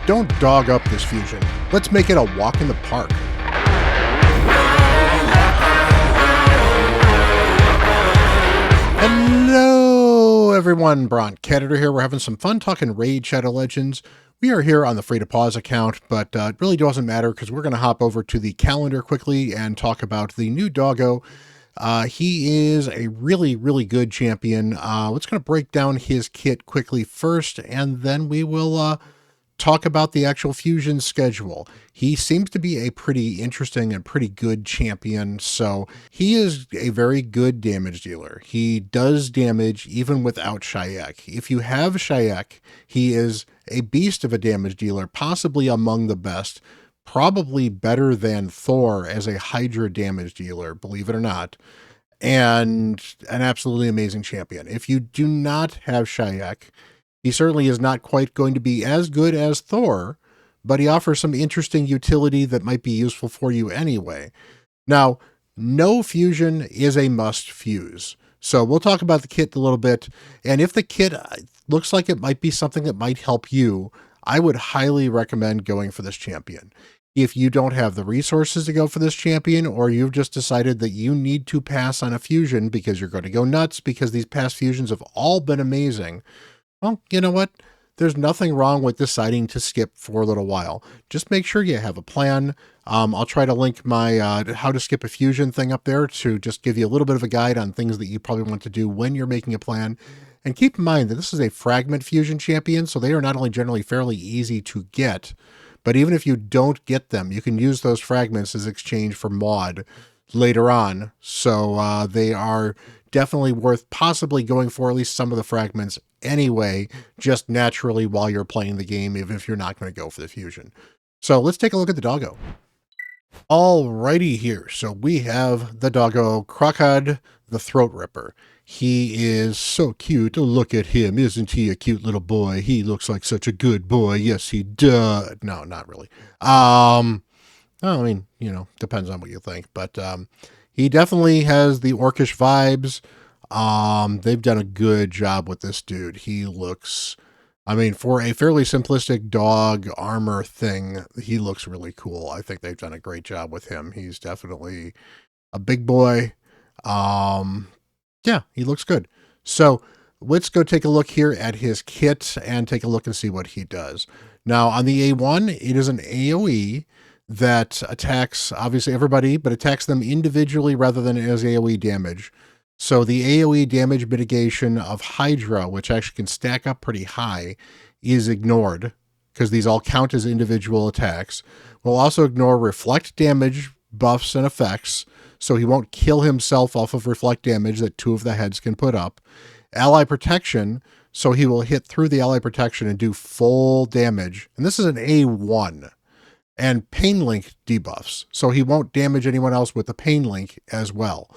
Don't dog up this fusion. Let's make it a walk in the park. Hello, everyone. Bront, CatHerder here. We're having some fun talking Raid Shadow Legends. We are here on the free to pause account, but it really doesn't matter because we're going to hop over to the calendar quickly and talk about the new Doggo. He is a really, really good champion. Let's going to break down his kit quickly first, and then we will talk about the actual fusion schedule. He seems to be a pretty interesting and pretty good champion, so he is a very good damage dealer. He does damage even without Shayak. If you have Shayak, he is a beast of a damage dealer, possibly among the best, probably better than Thor as a Hydra damage dealer, believe it or not, and an absolutely amazing champion. If you do not have Shayak, he certainly is not quite going to be as good as Thor, but he offers some interesting utility that might be useful for you anyway. Now, no fusion is a must fuse. So we'll talk about the kit a little bit. And if the kit looks like it might be something that might help you, I would highly recommend going for this champion. If you don't have the resources to go for this champion, or you've just decided that you need to pass on a fusion because you're going to go nuts because these past fusions have all been amazing, well, you know what? There's nothing wrong with deciding to skip for a little while. Just make sure you have a plan. I'll try to link my how to skip a fusion thing up there to just give you a little bit of a guide on things that you probably want to do when you're making a plan. And keep in mind that this is a fragment fusion champion, so they are not only generally fairly easy to get, but even if you don't get them, you can use those fragments as exchange for mod later on. So they are definitely worth possibly going for at least some of the fragments anyway, just naturally while you're playing the game, even if you're not going to go for the fusion. So let's take a look at the Doggo. Alrighty here. So we have the Doggo, Kro'khad the Throatripper. He is so cute. Look at him. Isn't he a cute little boy? He looks like such a good boy. Yes, he does. No, not really. I mean, you know, depends on what you think, but he definitely has the orcish vibes. They've done a good job with this dude. He looks, I mean, for a fairly simplistic dog armor thing, he looks really cool. I think they've done a great job with him. He's definitely a big boy. Yeah, he looks good. So let's go take a look here at his kit and take a look and see what he does. Now on the A1, it is an AoE that attacks obviously everybody, but attacks them individually rather than as AoE damage. So the AoE damage mitigation of Hydra, which actually can stack up pretty high, is ignored because these all count as individual attacks. We'll also ignore reflect damage buffs and effects, so he won't kill himself off of reflect damage that 2 of the heads can put up. Ally protection, so he will hit through the ally protection and do full damage. And this is an A1. And pain link debuffs, so he won't damage anyone else with the pain link as well.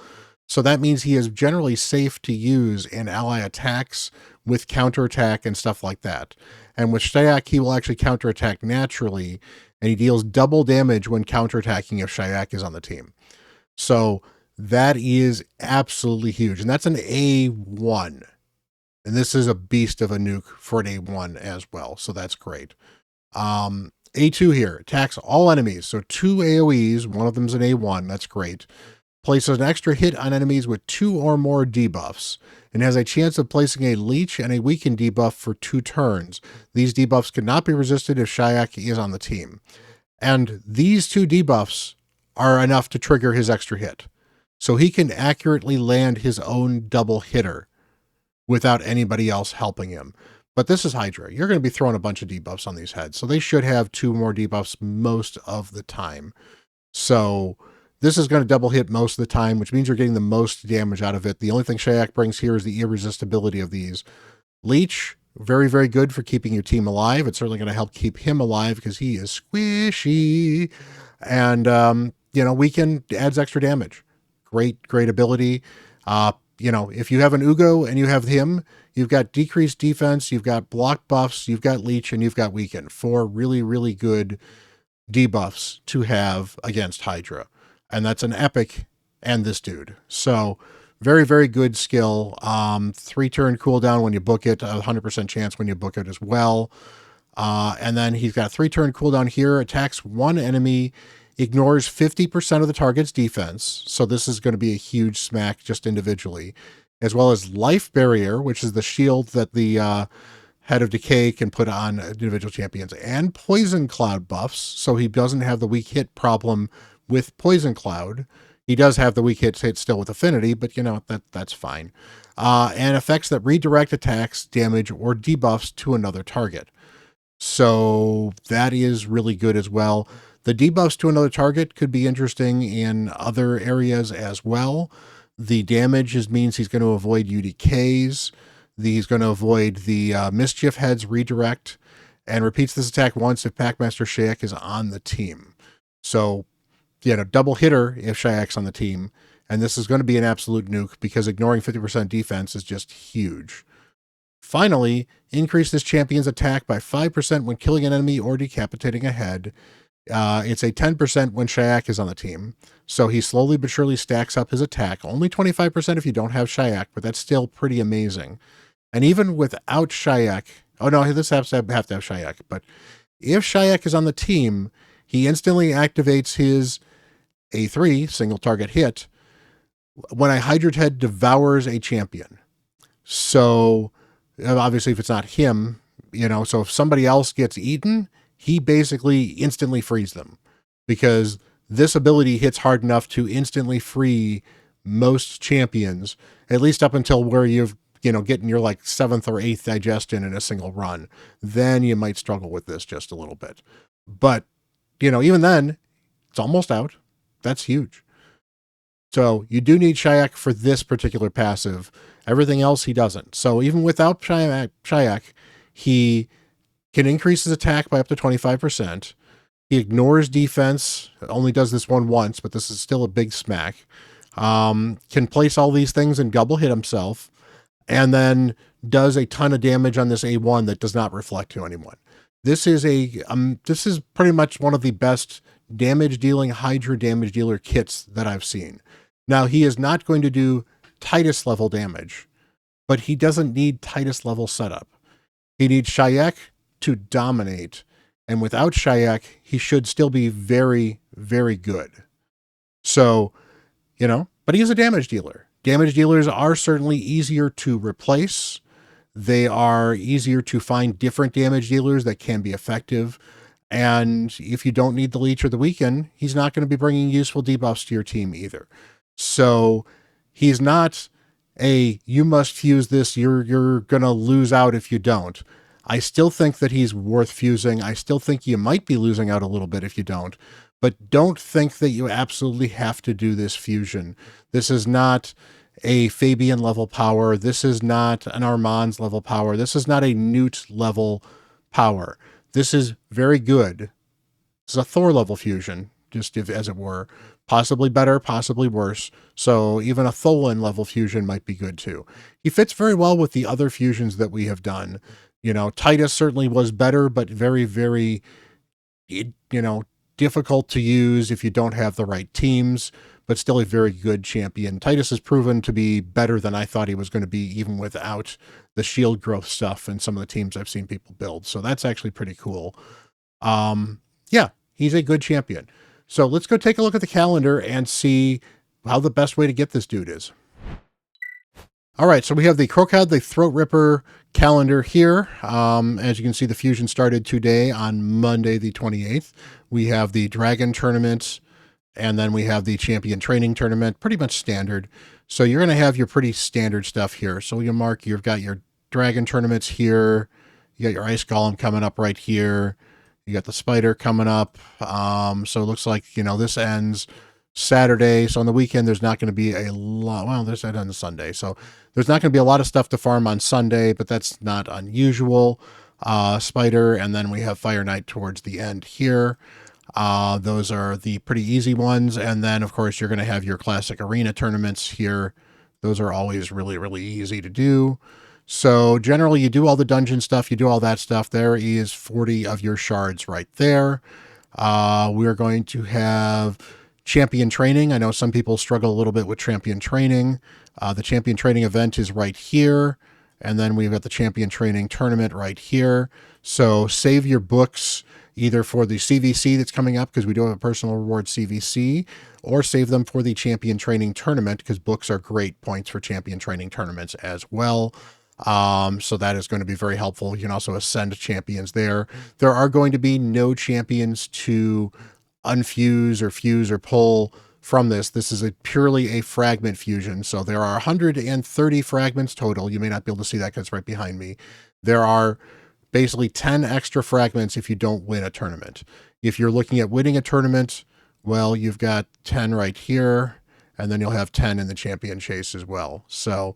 So that means he is generally safe to use in ally attacks with counterattack and stuff like that. And with Shayak, he will actually counterattack naturally, and he deals double damage when counterattacking if Shayak is on the team. So that is absolutely huge, and that's an A1. And this is a beast of a nuke for an A1 as well, so that's great. A2 here, attacks all enemies. So 2 AoEs, one of them's an A1, that's great. Places an extra hit on enemies with 2 or more debuffs, and has a chance of placing a leech and a weaken debuff for 2 turns. These debuffs cannot be resisted if Shayak is on the team. And these 2 debuffs are enough to trigger his extra hit. So he can accurately land his own double hitter without anybody else helping him. But this is Hydra. You're going to be throwing a bunch of debuffs on these heads. So they should have 2 more debuffs most of the time. So this is going to double hit most of the time, which means you're getting the most damage out of it. The only thing Shayak brings here is the irresistibility of these. Leech, very, very good for keeping your team alive. It's certainly going to help keep him alive because he is squishy. And, you know, weaken adds extra damage. Great, great ability. You know, if you have an Ugo and you have him, you've got decreased defense, you've got block buffs, you've got leech, and you've got weaken. 4 really, really good debuffs to have against Hydra. And that's an epic and this dude. So very, very good skill. 3-turn cooldown when you book it, 100% chance when you book it as well. And then he's got a 3-turn cooldown here, attacks one enemy, ignores 50% of the target's defense. So this is going to be a huge smack just individually, as well as Life Barrier, which is the shield that the Head of Decay can put on individual champions, and Poison Cloud buffs, so he doesn't have the weak hit problem with Poison Cloud. He does have the weak hit still with Affinity, but that's fine. And effects that redirect attacks, damage, or debuffs to another target. So that is really good as well. The debuffs to another target could be interesting in other areas as well. The damage means he's going to avoid UDKs. He's going to avoid the Mischief Head's redirect, and repeats this attack once if Packmaster Shayak is on the team. So, double hitter if Shayak's on the team. And this is going to be an absolute nuke because ignoring 50% defense is just huge. Finally, increase this champion's attack by 5% when killing an enemy or decapitating a head. It's a 10% when Shayak is on the team. So he slowly but surely stacks up his attack. Only 25% if you don't have Shayak, but that's still pretty amazing. And even without Shayak, oh no, this has to have Shayak, but if Shayak is on the team, he instantly activates his A3, single target hit, when a Hydrant Head devours a champion. So obviously if it's not him, so if somebody else gets eaten, he basically instantly frees them, because this ability hits hard enough to instantly free most champions, at least up until where you've getting your like 7th or 8th digestion in a single run. Then you might struggle with this just a little bit. But, even then, it's almost out. That's huge. So you do need Shayak for this particular passive. Everything else he doesn't. So even without Shayak, he can increase his attack by up to 25%. He ignores defense, only does this one once, but this is still a big smack. Can place all these things and double hit himself, and then does a ton of damage on this A1 that does not reflect to anyone. This is pretty much one of the best damage dealing Hydra damage dealer kits that I've seen. Now, he is not going to do Titus level damage, but he doesn't need Titus level setup. He needs Shayak to dominate, and without Shayak, he should still be very, very good. So, but he is a damage dealer. Damage dealers are certainly easier to replace. They are easier to find different damage dealers that can be effective. And if you don't need the Leech or the Weaken, he's not going to be bringing useful debuffs to your team either. So he's not you must fuse this, you're going to lose out if you don't. I still think that he's worth fusing. I still think you might be losing out a little bit if you don't. But don't think that you absolutely have to do this fusion. This is not a Fabian level power. This is not an Armand's level power. This is not a Newt level power. This is very good. This is a Thor level fusion, just as it were. Possibly better, possibly worse. So even a Tholan level fusion might be good too. He fits very well with the other fusions that we have done. Titus certainly was better, but very, very, difficult to use if you don't have the right teams, but still a very good champion. Titus has proven to be better than I thought he was going to be, even without the shield growth stuff and some of the teams I've seen people build. So that's actually pretty cool. Yeah, he's a good champion. So let's go take a look at the calendar and see how the best way to get this dude is. All right, so we have the Kro'khad The Throatripper calendar here. As you can see, the fusion started today on Monday the 28th. We have the Dragon Tournament, and then we have the Champion Training Tournament, pretty much standard. So you're going to have your pretty standard stuff here. So you've got your Dragon Tournaments here. You got your Ice Golem coming up right here. You got the Spider coming up. So it looks like, this ends Saturday. So on the weekend, there's not going to be a lot. Well, there's that on Sunday. So there's not going to be a lot of stuff to farm on Sunday, but that's not unusual. Spider, and then we have Fire Knight towards the end here. Those are the pretty easy ones. And then, of course, you're going to have your classic arena tournaments here. Those are always really, really easy to do. So generally, you do all the dungeon stuff. You do all that stuff. There is 40 of your shards right there. We're going to have Champion Training. I know some people struggle a little bit with Champion Training. The Champion Training event is right here. And then we've got the champion training tournament right here. So save your books either for the CVC that's coming up, because we do have a personal reward CVC, or save them for the champion training tournament, because books are great points for champion training tournaments as well. So that is going to be very helpful. You can also ascend champions there. There are going to be no champions to unfuse or fuse or pull from this. This is purely a fragment fusion. So there are 130 fragments total. You may not be able to see that because it's right behind me. There are basically 10 extra fragments if you don't win a tournament. If you're looking at winning a tournament, well, you've got 10 right here, and then you'll have 10 in the champion chase as well. So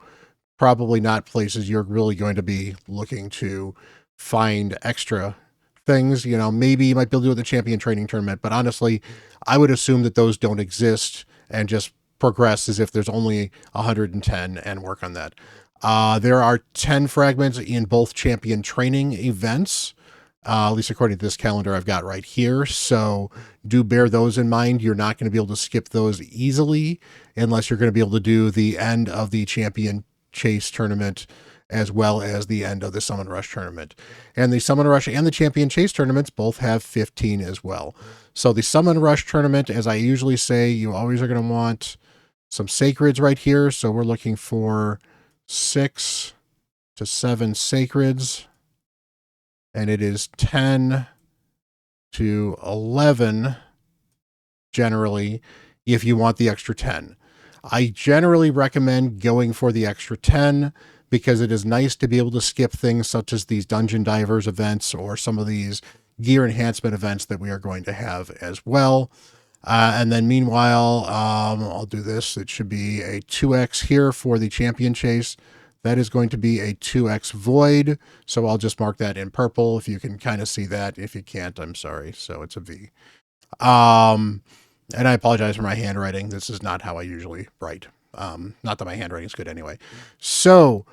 probably not places you're really going to be looking to find extra things. You know, maybe you might be able to do it at the champion training tournament, but honestly, I would assume that those don't exist and just progress as if there's only 110 and work on that. There are 10 fragments in both champion training events, at least according to this calendar I've got right here. So do bear those in mind. You're not going to be able to skip those easily unless you're going to be able to do the end of the champion chase tournament as well as the end of the Summon Rush tournament. And the Summon Rush and the Champion Chase tournaments both have 15 as well. So the Summon Rush tournament, as I usually say, you always are going to want some sacreds right here. So we're looking for 6 to 7 sacreds. And it is 10 to 11 generally if you want the extra 10. I generally recommend going for the extra 10 because it is nice to be able to skip things such as these Dungeon Divers events or some of these gear enhancement events that we are going to have as well. And then meanwhile, I'll do this. It should be a 2x here for the champion chase. That is going to be a 2x void. So I'll just mark that in purple if you can kind of see that. If you can't, I'm sorry. So it's a V. And I apologize for my handwriting. This is not how I usually write. Not that my handwriting is good anyway. So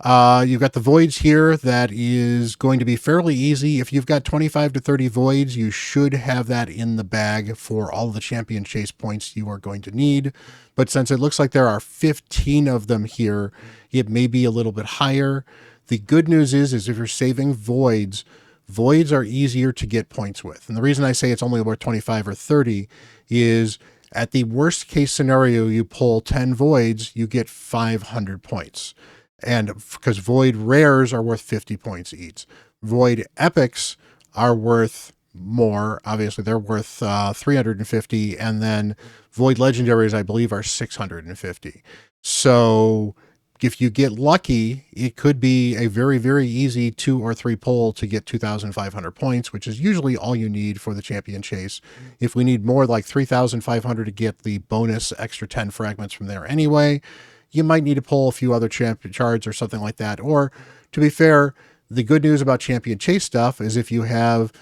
you've got the voids here. That is going to be fairly easy. If you've got 25 to 30 voids, you should have that in the bag for all the champion chase points you are going to need. But since it looks like there are 15 of them here, it may be a little bit higher. The good news is if you're saving voids, voids are easier to get points with. And the reason I say it's only about 25 or 30 is at the worst case scenario, you pull 10 voids, you get 500 points. And because void rares are worth 50 points each. Void epics are worth more. Obviously, they're worth 350. And then void legendaries, I believe, are 650. So if you get lucky, it could be a very, very easy 2 or 3 pull to get 2,500 points, which is usually all you need for the champion chase. If we need more, like 3,500 to get the bonus extra 10 fragments from there anyway, you might need to pull a few other champion shards or something like that. Or to be fair, the good news about champion chase stuff is if you have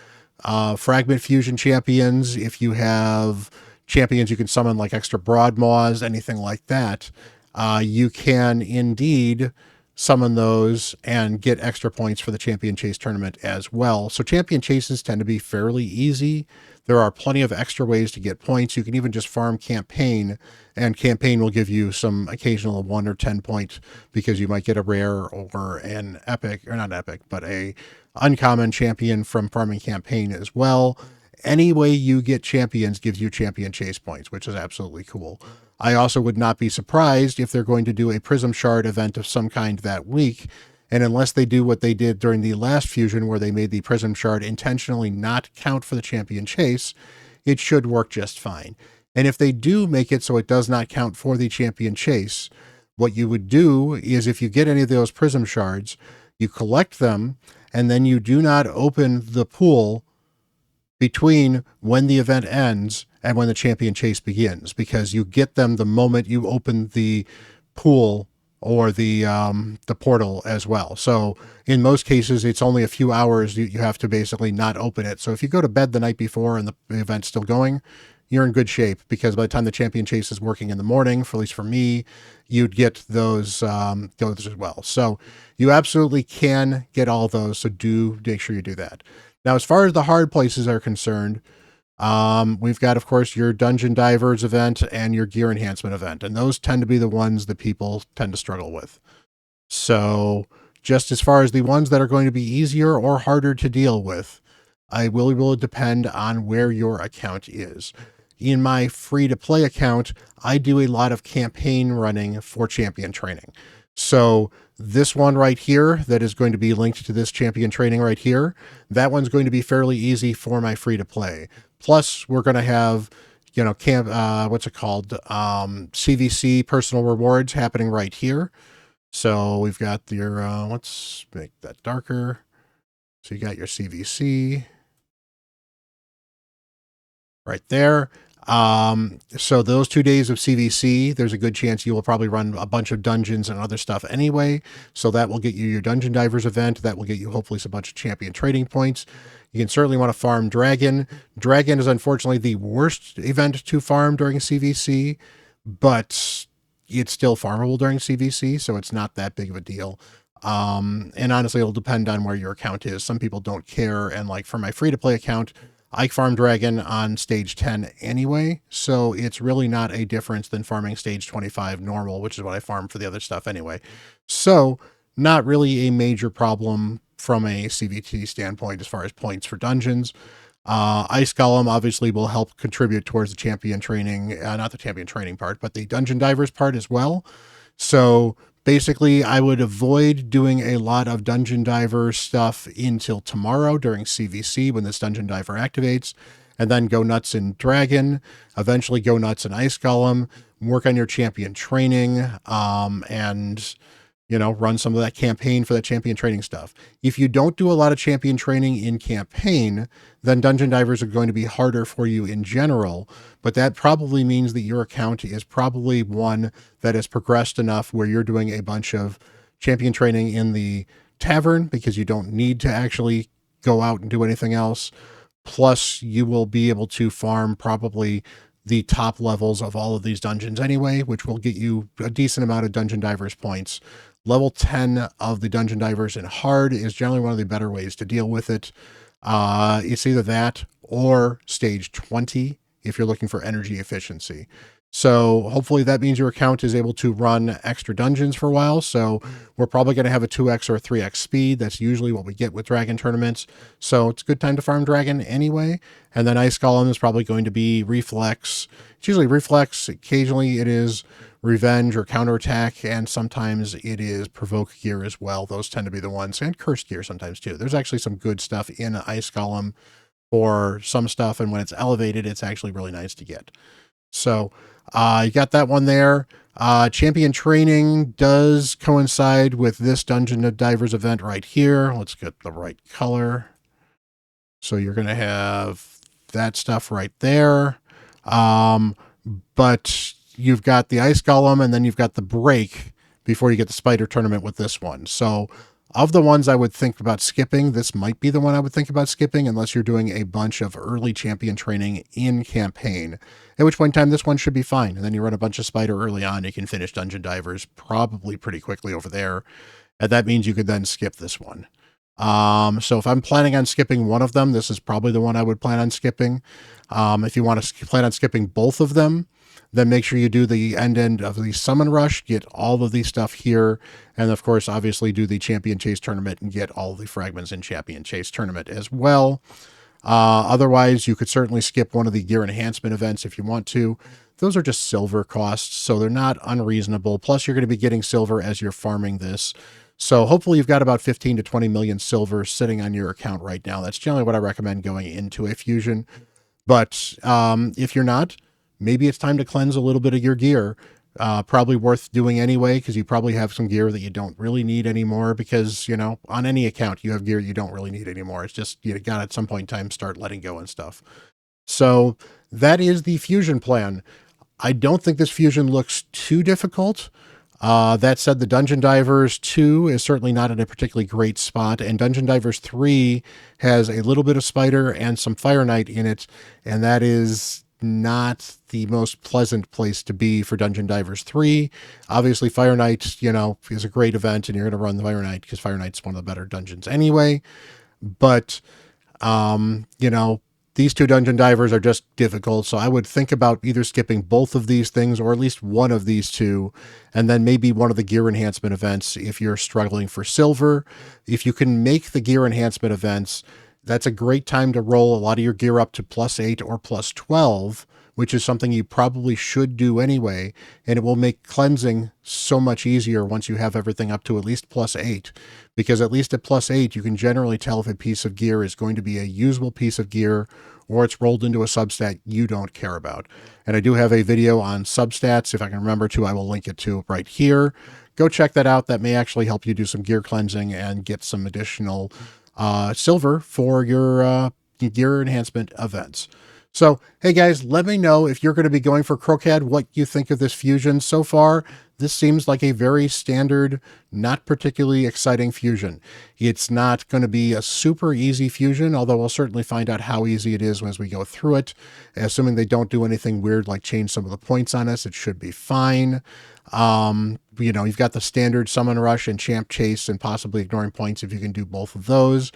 fragment fusion champions, if you have champions you can summon like extra broadmaws, anything like that, you can indeed summon those and get extra points for the champion chase tournament as well. So champion chases tend to be fairly easy. There are plenty of extra ways to get points. You can even just farm campaign, and campaign will give you some occasional 1 or 10 points because you might get a rare or an epic, or not epic, but a uncommon champion from farming campaign as well. Any way you get champions gives you champion chase points, which is absolutely cool. I also would not be surprised if they're going to do a Prism Shard event of some kind that week. And unless they do what they did during the last fusion where they made the Prism Shard intentionally not count for the champion chase, it should work just fine. And if they do make it so it does not count for the champion chase, what you would do is if you get any of those Prism Shards, you collect them, and then you do not open the pool between when the event ends and when the champion chase begins, because you get them the moment you open the pool or the portal as well. So in most cases, it's only a few hours you have to basically not open it. So if you go to bed the night before and the event's still going, you're in good shape, because by the time the champion chase is working in the morning, for at least for me, you'd get those as well. So you absolutely can get all those. So do make sure you do that. Now, as far as the hard places are concerned, we've got, of course, your Dungeon Divers event and your Gear Enhancement event. And those tend to be the ones that people tend to struggle with. So Just as far as the ones that are going to be easier or harder to deal with, I will depend on where your account is. In my free-to-play account, I do a lot of campaign running for champion training. So this one right here that is going to be linked to this champion training right here, that one's going to be fairly easy for my free-to-play. Plus, we're going to have, what's it called? CVC personal rewards happening right here. So we've got your, let's make that darker. So you got your CVC right there. So those 2 days of CVC, there's a good chance you will probably run a bunch of dungeons and other stuff anyway. So that will get you your Dungeon Divers event. That will get you hopefully some bunch of champion trading points. You can certainly want to farm Dragon. Dragon is unfortunately the worst event to farm during CVC, but it's still farmable during CVC, so it's not that big of a deal. And honestly, it'll depend on where your account is. Some people don't care, and like for my free-to-play account, I farm Dragon on stage 10 anyway, so it's really not a difference than farming stage 25 normal, which is what I farm for the other stuff anyway. So not really a major problem from a CVT standpoint as far as points for dungeons. Ice Golem obviously will help contribute towards the champion training, not the champion training part, but the Dungeon Divers part as well. So basically, I would avoid doing a lot of Dungeon Diver stuff until tomorrow during CVC when this Dungeon Diver activates, and then go nuts in Dragon, eventually go nuts in Ice Golem, work on your champion training, and run some of that campaign for that champion training stuff. If you don't do a lot of champion training in campaign, then Dungeon Divers are going to be harder for you in general, but that probably means that your account is probably one that has progressed enough where you're doing a bunch of champion training in the tavern because you don't need to actually go out and do anything else. Plus, you will be able to farm probably the top levels of all of these dungeons anyway, which will get you a decent amount of Dungeon Divers points. Level 10 of the Dungeon Divers in hard is generally one of the better ways to deal with it. It's either that or stage 20 if you're looking for energy efficiency. So hopefully that means your account is able to run extra dungeons for a while. So we're probably going to have a 2x or a 3x speed. That's usually what we get with Dragon tournaments. So it's a good time to farm Dragon anyway. And then Ice Golem is probably going to be Reflex. It's usually Reflex. Occasionally it is Revenge or Counterattack. And sometimes it is Provoke Gear as well. Those tend to be the ones. And Cursed Gear sometimes too. There's actually some good stuff in Ice Golem for some stuff. And when it's elevated, it's actually really nice to get. So you got that one there. Champion training does coincide with this Dungeon Divers event right here. Let's get the right color. So you're going to have that stuff right there. But you've got the Ice Golem and then you've got the break before you get the Spider tournament with this one. So of the ones I would think about skipping, this might be the one I would think about skipping unless you're doing a bunch of early champion training in campaign, at which point in time this one should be fine. And then you run a bunch of Spider early on, you can finish Dungeon Divers probably pretty quickly over there. And that means you could then skip this one. So if I'm planning on skipping one of them, this is probably the one I would plan on skipping. If you want to plan on skipping both of them, then make sure you do the end of the Summon Rush, get all of these stuff here, and of course, obviously do the Champion Chase Tournament and get all the fragments in Champion Chase Tournament as well. Otherwise, you could certainly skip one of the Gear Enhancement events if you want to. Those are just silver costs, so they're not unreasonable. Plus, you're going to be getting silver as you're farming this. So hopefully you've got about 15 to 20 million silver sitting on your account right now. That's generally what I recommend going into a fusion. But if you're not, maybe it's time to cleanse a little bit of your gear. Probably worth doing anyway, because you probably have some gear that you don't really need anymore, because, on any account, you have gear you don't really need anymore. It's just, you got to at some point in time start letting go and stuff. So that is the fusion plan. I don't think this fusion looks too difficult. That said, the Dungeon Divers 2 is certainly not in a particularly great spot, and Dungeon Divers 3 has a little bit of Spider and some Fire Knight in it, and that is not the most pleasant place to be for Dungeon Divers 3. Obviously, Fire Knight, is a great event, and you're going to run the Fire Knight because Fire Knight's one of the better dungeons anyway. But, these two dungeon divers are just difficult, so I would think about either skipping both of these things or at least one of these two, and then maybe one of the gear enhancement events if you're struggling for silver. If you can make the gear enhancement events, that's a great time to roll a lot of your gear up to +8 or +12, which is something you probably should do anyway, and it will make cleansing so much easier once you have everything up to at least +8, because at least at +8, you can generally tell if a piece of gear is going to be a usable piece of gear or it's rolled into a substat you don't care about. And I do have a video on substats. If I can remember to, I will link it to right here. Go check that out. That may actually help you do some gear cleansing and get some additional silver for your gear enhancement events. So, hey guys, let me know if you're going to be going for Kro'khad, what you think of this fusion. So far, this seems like a very standard, not particularly exciting fusion. It's not going to be a super easy fusion, although we'll certainly find out how easy it is as we go through it. Assuming they don't do anything weird like change some of the points on us, it should be fine. You've got the standard summon rush and champ chase and possibly ignoring points if you can do both of those.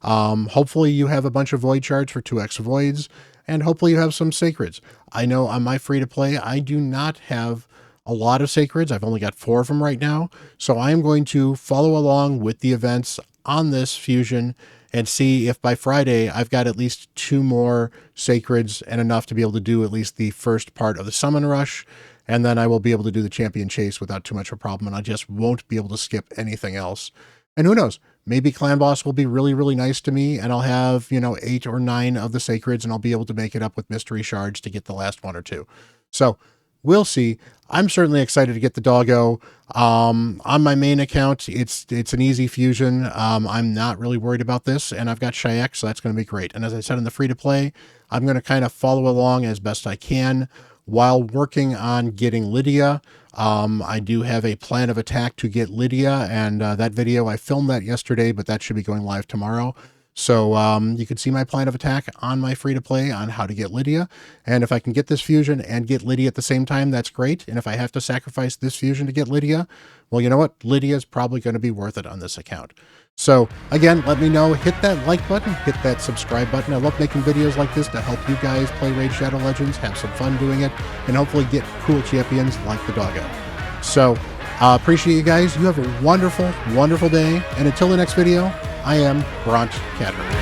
Hopefully you have a bunch of void shards for 2x voids, and hopefully you have some sacreds. I know on my free to play, I do not have a lot of sacreds. I've only got 4 of them right now. So I am going to follow along with the events on this fusion and see if by Friday I've got at least 2 more sacreds and enough to be able to do at least the first part of the summon rush. And then I will be able to do the champion chase without too much of a problem. And I just won't be able to skip anything else. And who knows? Maybe Clan Boss will be really, really nice to me, and I'll have, 8 or 9 of the sacreds, and I'll be able to make it up with mystery shards to get the last 1 or 2. So we'll see. I'm certainly excited to get the Doggo. On my main account, it's an easy fusion. I'm not really worried about this, and I've got Shayak, so that's going to be great. And as I said in the free to play, I'm going to kind of follow along as best I can while working on getting Lydia. I do have a plan of attack to get Lydia, and that video, I filmed that yesterday, but that should be going live tomorrow. So you can see my plan of attack on my free-to-play on how to get Lydia. And if I can get this fusion and get Lydia at the same time, that's great. And if I have to sacrifice this fusion to get Lydia, well, you know what? Lydia is probably going to be worth it on this account. So again, let me know. Hit that like button, hit that subscribe button. I love making videos like this to help you guys play Raid Shadow Legends, have some fun doing it, and hopefully get cool champions like the Doggo. So appreciate you guys. You have a wonderful, wonderful day. And until the next video, I am Bront CatHerder.